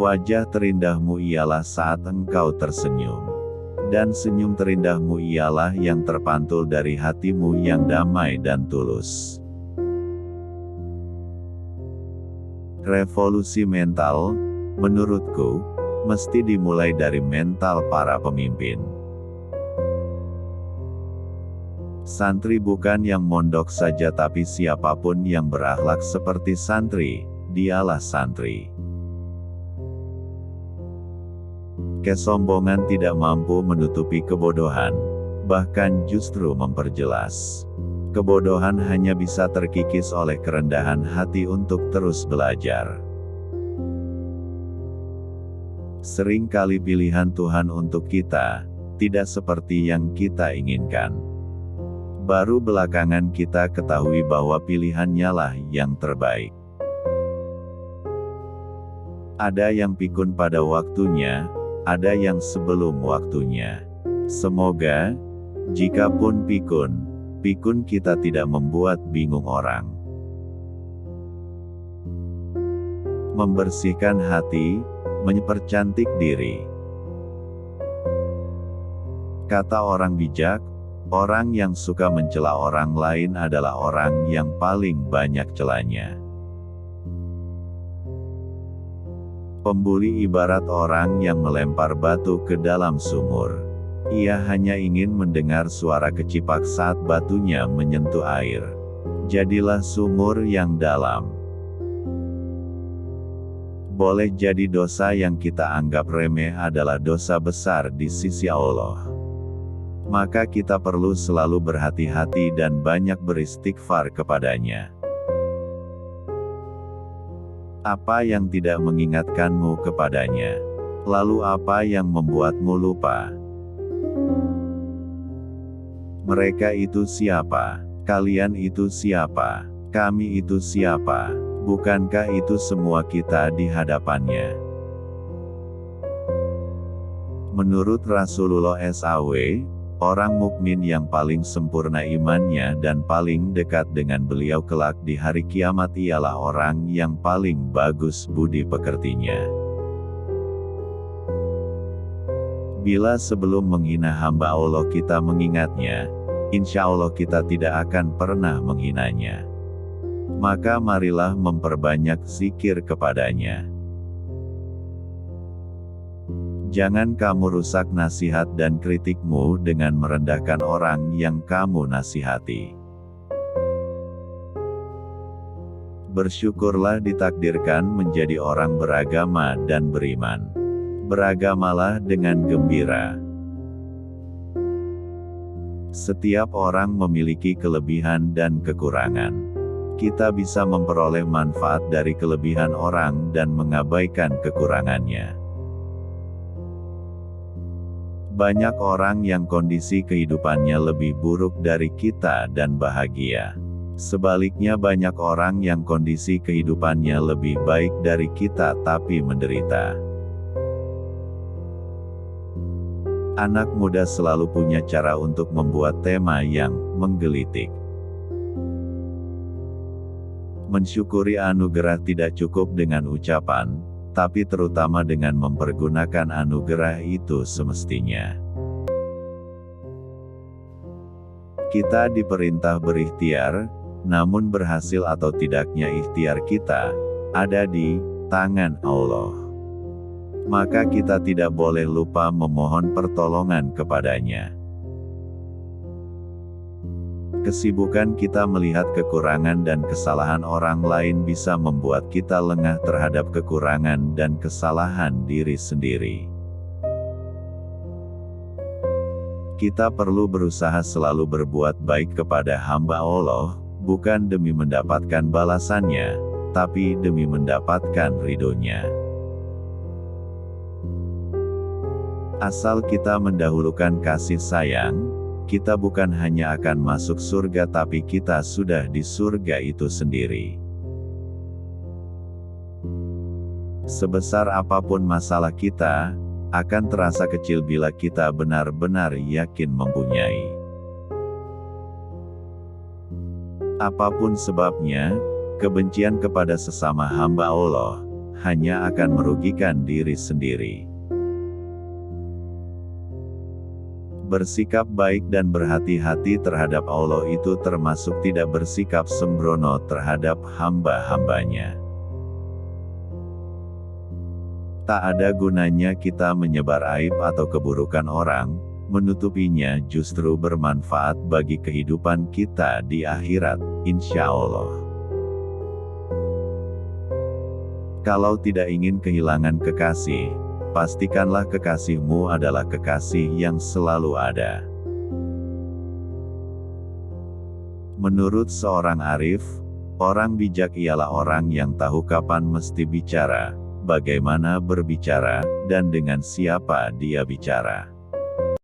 Wajah terindahmu ialah saat engkau tersenyum. Dan senyum terindahmu ialah yang terpantul dari hatimu yang damai dan tulus. Revolusi mental, menurutku, mesti dimulai dari mental para pemimpin. Santri bukan yang mondok saja, tapi siapapun yang berakhlak seperti santri, dialah santri. Kesombongan tidak mampu menutupi kebodohan, bahkan justru memperjelas. Kebodohan hanya bisa terkikis oleh kerendahan hati untuk terus belajar. Seringkali pilihan Tuhan untuk kita tidak seperti yang kita inginkan. Baru belakangan kita ketahui bahwa pilihannya lah yang terbaik. Ada yang pikun pada waktunya, ada yang sebelum waktunya. Semoga, jika pun pikun kita tidak membuat bingung orang. Membersihkan hati, mempercantik diri. Kata orang bijak, orang yang suka mencela orang lain adalah orang yang paling banyak celanya. Pembuli ibarat orang yang melempar batu ke dalam sumur. Ia hanya ingin mendengar suara kecipak saat batunya menyentuh air. Jadilah sumur yang dalam. Boleh jadi dosa yang kita anggap remeh adalah dosa besar di sisi Allah. Maka kita perlu selalu berhati-hati dan banyak beristighfar kepadanya. Apa yang tidak mengingatkanmu kepadanya? Lalu apa yang membuatmu lupa? Mereka itu siapa? Kalian itu siapa? Kami itu siapa? Bukankah itu semua kita di hadapannya? Menurut Rasulullah SAW, orang mukmin yang paling sempurna imannya dan paling dekat dengan beliau kelak di hari kiamat ialah orang yang paling bagus budi pekertinya. Bila sebelum menghina hamba Allah kita mengingatnya, insya Allah kita tidak akan pernah menghinanya. Maka marilah memperbanyak zikir kepadanya. Jangan kamu rusak nasihat dan kritikmu dengan merendahkan orang yang kamu nasihati. Bersyukurlah ditakdirkan menjadi orang beragama dan beriman. Beragamalah dengan gembira. Setiap orang memiliki kelebihan dan kekurangan. Kita bisa memperoleh manfaat dari kelebihan orang dan mengabaikan kekurangannya. Banyak orang yang kondisi kehidupannya lebih buruk dari kita dan bahagia. Sebaliknya banyak orang yang kondisi kehidupannya lebih baik dari kita tapi menderita. Anak muda selalu punya cara untuk membuat tema yang menggelitik. Mensyukuri anugerah tidak cukup dengan ucapan, tapi terutama dengan mempergunakan anugerah itu semestinya. Kita diperintah berikhtiar, namun berhasil atau tidaknya ikhtiar kita ada di tangan Allah. Maka kita tidak boleh lupa memohon pertolongan kepadanya. Kesibukan kita melihat kekurangan dan kesalahan orang lain bisa membuat kita lengah terhadap kekurangan dan kesalahan diri sendiri. Kita perlu berusaha selalu berbuat baik kepada hamba Allah, bukan demi mendapatkan balasannya, tapi demi mendapatkan ridhonya. Asal kita mendahulukan kasih sayang, kita bukan hanya akan masuk surga tapi kita sudah di surga itu sendiri. Sebesar apapun masalah kita, akan terasa kecil bila kita benar-benar yakin mempunyai. Apapun sebabnya, kebencian kepada sesama hamba Allah hanya akan merugikan diri sendiri. Bersikap baik dan berhati-hati terhadap Allah itu termasuk tidak bersikap sembrono terhadap hamba-hambanya. Tak ada gunanya kita menyebar aib atau keburukan orang, menutupinya justru bermanfaat bagi kehidupan kita di akhirat, insya Allah. Kalau tidak ingin kehilangan kekasih, pastikanlah kekasihmu adalah kekasih yang selalu ada. Menurut seorang arif, orang bijak ialah orang yang tahu kapan mesti bicara, bagaimana berbicara, dan dengan siapa dia bicara.